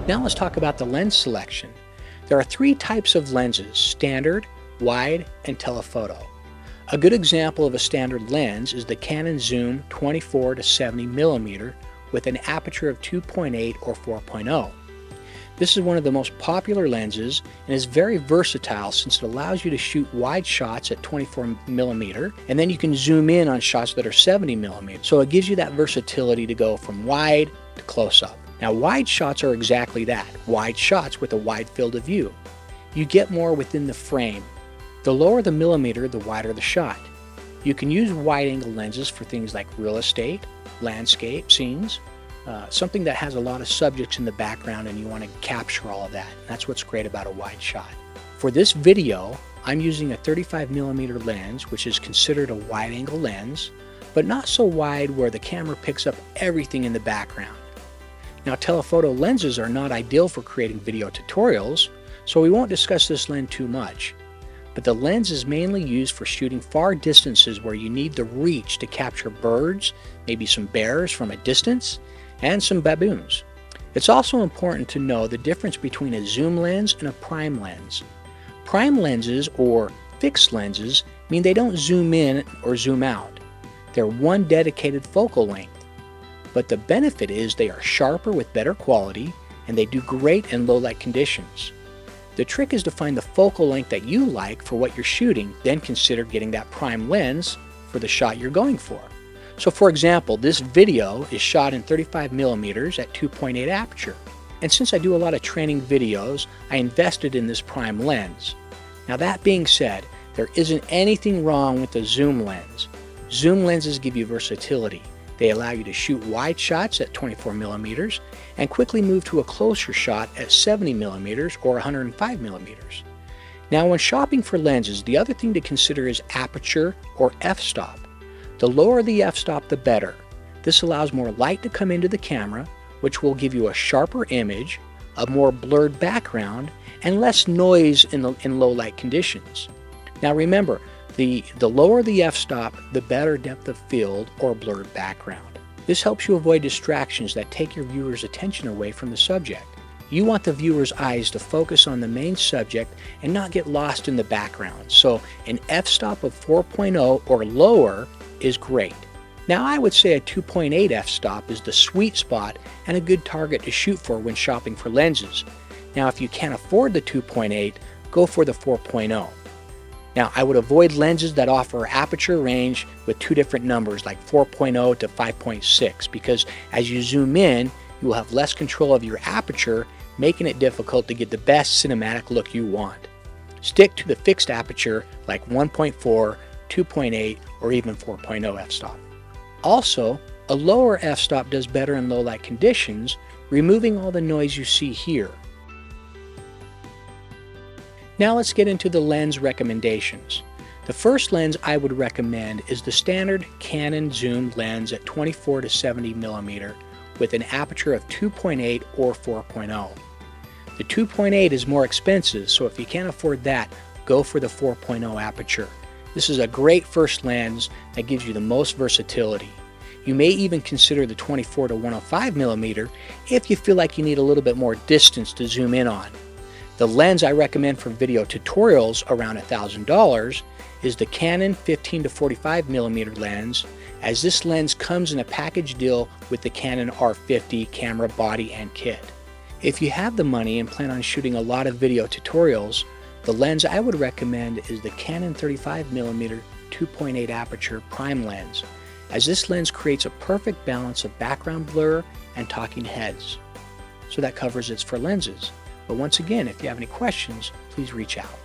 Now let's talk about the lens selection. There are three types of lenses: standard, wide, and telephoto. A good example of a standard lens is the Canon Zoom 24 to 70 mm with an aperture of 2.8 or 4.0. This is one of the most popular lenses and is very versatile since it allows you to shoot wide shots at 24 mm and then you can zoom in on shots that are 70 mm. So it gives you that versatility to go from wide to close up. Now wide shots are exactly that, wide shots with a wide field of view. You get more within the frame. The lower the millimeter, the wider the shot. You can use wide-angle lenses for things like real estate, landscape scenes, something that has a lot of subjects in the background and you want to capture all of that. That's what's great about a wide shot. For this video, I'm using a 35 mm lens, which is considered a wide-angle lens, but not so wide where the camera picks up everything in the background. Now, telephoto lenses are not ideal for creating video tutorials, so we won't discuss this lens too much. But the lens is mainly used for shooting far distances where you need the reach to capture birds, maybe some bears from a distance, and some baboons. It's also important to know the difference between a zoom lens and a prime lens. Prime lenses, or fixed lenses, mean they don't zoom in or zoom out. They're one dedicated focal length. But the benefit is they are sharper with better quality, and they do great in low light conditions. The trick is to find the focal length that you like for what you're shooting, then consider getting that prime lens for the shot you're going for. So for example, this video is shot in 35 mm at 2.8 aperture. And since I do a lot of training videos, I invested in this prime lens. Now that being said, there isn't anything wrong with the zoom lens. Zoom lenses give you versatility. They allow you to shoot wide shots at 24 mm and quickly move to a closer shot at 70 mm or 105 mm. Now when shopping for lenses, the other thing to consider is aperture or f-stop. The lower the f-stop, the better. This allows more light to come into the camera, which will give you a sharper image, a more blurred background, and less noise in low light conditions. Now remember, the lower the f-stop, the better depth of field or blurred background. This helps you avoid distractions that take your viewer's attention away from the subject. You want the viewer's eyes to focus on the main subject and not get lost in the background, so an f-stop of 4.0 or lower is great. Now I would say a 2.8 f-stop is the sweet spot and a good target to shoot for when shopping for lenses. Now if you can't afford the 2.8, go for the 4.0. Now I would avoid lenses that offer aperture range with two different numbers like 4.0 to 5.6 because as you zoom in, you will have less control of your aperture, making it difficult to get the best cinematic look you want. Stick to the fixed aperture like 1.4, 2.8, or even 4.0 f-stop. Also, a lower f-stop does better in low light conditions, removing all the noise you see here. Now let's get into the lens recommendations. The first lens I would recommend is the standard Canon zoom lens at 24 to 70 mm with an aperture of 2.8 or 4.0. The 2.8 is more expensive, so if you can't afford that, go for the 4.0 aperture. This is a great first lens that gives you the most versatility. You may even consider the 24 to 105 mm if you feel like you need a little bit more distance to zoom in on. The lens I recommend for video tutorials around $1,000 is the Canon 15 to 45 mm lens, as this lens comes in a package deal with the Canon R50 camera body and kit. If you have the money and plan on shooting a lot of video tutorials, the lens I would recommend is the Canon 35 mm 2.8 aperture prime lens, as this lens creates a perfect balance of background blur and talking heads. So that covers it for lenses. But once again, if you have any questions, please reach out.